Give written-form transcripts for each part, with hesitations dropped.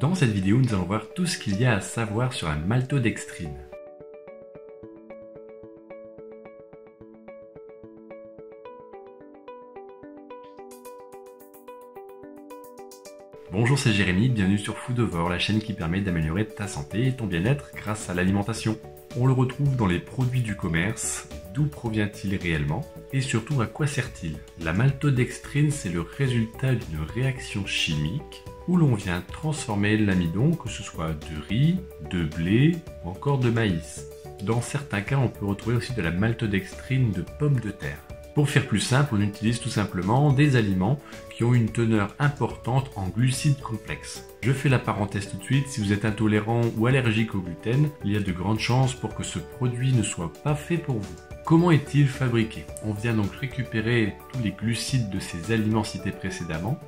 Dans cette vidéo, nous allons voir tout ce qu'il y a à savoir sur la maltodextrine. Bonjour, c'est Jérémy, bienvenue sur Foodovore, la chaîne qui permet d'améliorer ta santé et ton bien-être grâce à l'alimentation. On le retrouve dans les produits du commerce, d'où provient-il réellement et surtout à quoi sert-il? La maltodextrine, c'est le résultat d'une réaction chimique où l'on vient transformer l'amidon, que ce soit de riz, de blé ou encore de maïs. Dans certains cas, on peut retrouver aussi de la maltodextrine de pommes de terre. Pour faire plus simple, on utilise tout simplement des aliments qui ont une teneur importante en glucides complexes. Je fais la parenthèse tout de suite, si vous êtes intolérant ou allergique au gluten, il y a de grandes chances pour que ce produit ne soit pas fait pour vous. Comment est-il fabriqué? On vient donc récupérer tous les glucides de ces aliments cités précédemment,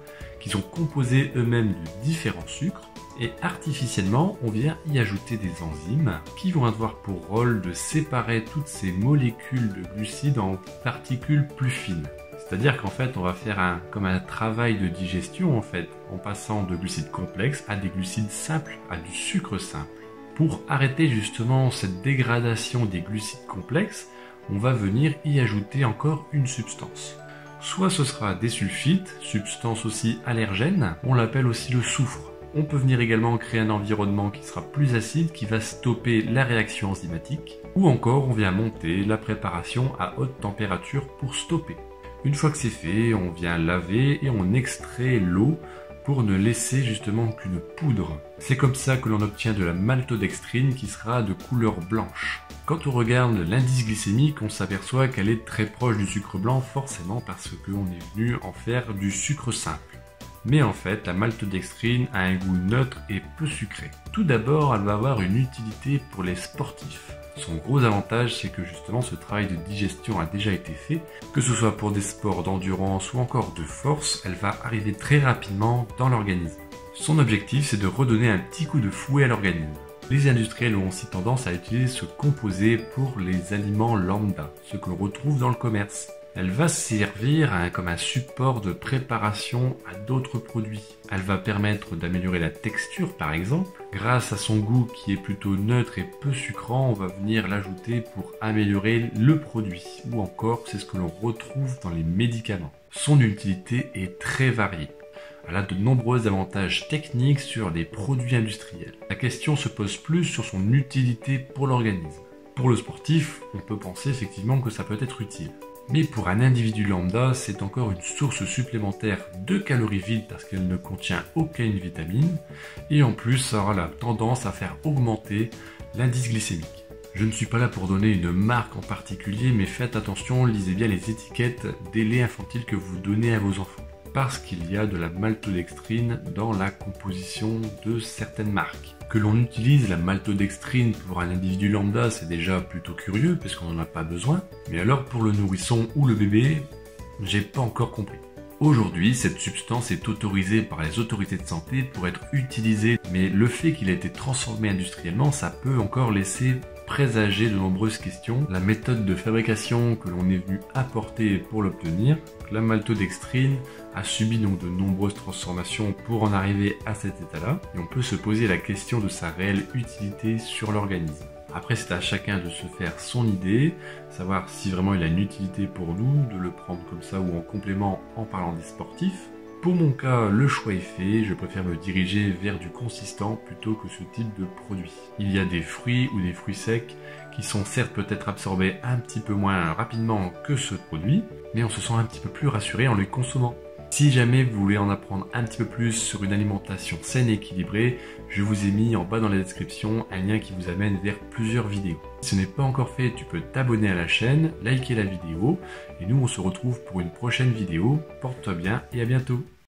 qui sont composés eux-mêmes de différents sucres, et artificiellement, on vient y ajouter des enzymes qui vont avoir pour rôle de séparer toutes ces molécules de glucides en particules plus fines. C'est-à-dire qu'en fait, on va faire comme un travail de digestion en passant de glucides complexes à des glucides simples, à du sucre simple. Pour arrêter justement cette dégradation des glucides complexes, on va venir y ajouter encore une substance. Soit ce sera des sulfites, substance aussi allergène, on l'appelle aussi le soufre. On peut venir également créer un environnement qui sera plus acide, qui va stopper la réaction enzymatique, ou encore on vient monter la préparation à haute température pour stopper. Une fois que c'est fait, on vient laver et on extrait l'eau pour ne laisser justement qu'une poudre. C'est comme ça que l'on obtient de la maltodextrine qui sera de couleur blanche. Quand on regarde l'indice glycémique, on s'aperçoit qu'elle est très proche du sucre blanc, forcément parce qu'on est venu en faire du sucre simple. Mais en fait, la maltodextrine a un goût neutre et peu sucré. Tout d'abord, elle va avoir une utilité pour les sportifs. Son gros avantage, c'est que justement ce travail de digestion a déjà été fait. Que ce soit pour des sports d'endurance ou encore de force, elle va arriver très rapidement dans l'organisme. Son objectif, c'est de redonner un petit coup de fouet à l'organisme. Les industriels ont aussi tendance à utiliser ce composé pour les aliments lambda, ce que l'on retrouve dans le commerce. Elle va servir comme un support de préparation à d'autres produits. Elle va permettre d'améliorer la texture par exemple. Grâce à son goût qui est plutôt neutre et peu sucrant, on va venir l'ajouter pour améliorer le produit. Ou encore, c'est ce que l'on retrouve dans les médicaments. Son utilité est très variée. Elle a de nombreux avantages techniques sur les produits industriels. La question se pose plus sur son utilité pour l'organisme. Pour le sportif, on peut penser effectivement que ça peut être utile. Mais pour un individu lambda, c'est encore une source supplémentaire de calories vides parce qu'elle ne contient aucune vitamine. Et en plus, ça aura la tendance à faire augmenter l'indice glycémique. Je ne suis pas là pour donner une marque en particulier, mais faites attention, lisez bien les étiquettes des laits infantiles que vous donnez à vos enfants. Parce qu'il y a de la maltodextrine dans la composition de certaines marques. Que l'on utilise la maltodextrine pour un individu lambda, c'est déjà plutôt curieux parce qu'on n'en a pas besoin. Mais alors pour le nourrisson ou le bébé, j'ai pas encore compris. Aujourd'hui, cette substance est autorisée par les autorités de santé pour être utilisée, mais le fait qu'il ait été transformé industriellement, ça peut encore laisser présager de nombreuses questions. La méthode de fabrication que l'on est venu apporter pour l'obtenir, la maltodextrine a subi donc de nombreuses transformations pour en arriver à cet état-là, et on peut se poser la question de sa réelle utilité sur l'organisme. Après, c'est à chacun de se faire son idée, savoir si vraiment il a une utilité pour nous, de le prendre comme ça ou en complément en parlant des sportifs. Pour mon cas, le choix est fait, je préfère me diriger vers du consistant plutôt que ce type de produit. Il y a des fruits ou des fruits secs qui sont certes peut-être absorbés un petit peu moins rapidement que ce produit, mais on se sent un petit peu plus rassuré en les consommant. Si jamais vous voulez en apprendre un petit peu plus sur une alimentation saine et équilibrée, je vous ai mis en bas dans la description un lien qui vous amène vers plusieurs vidéos. Si ce n'est pas encore fait, tu peux t'abonner à la chaîne, liker la vidéo, et nous on se retrouve pour une prochaine vidéo. Porte-toi bien et à bientôt.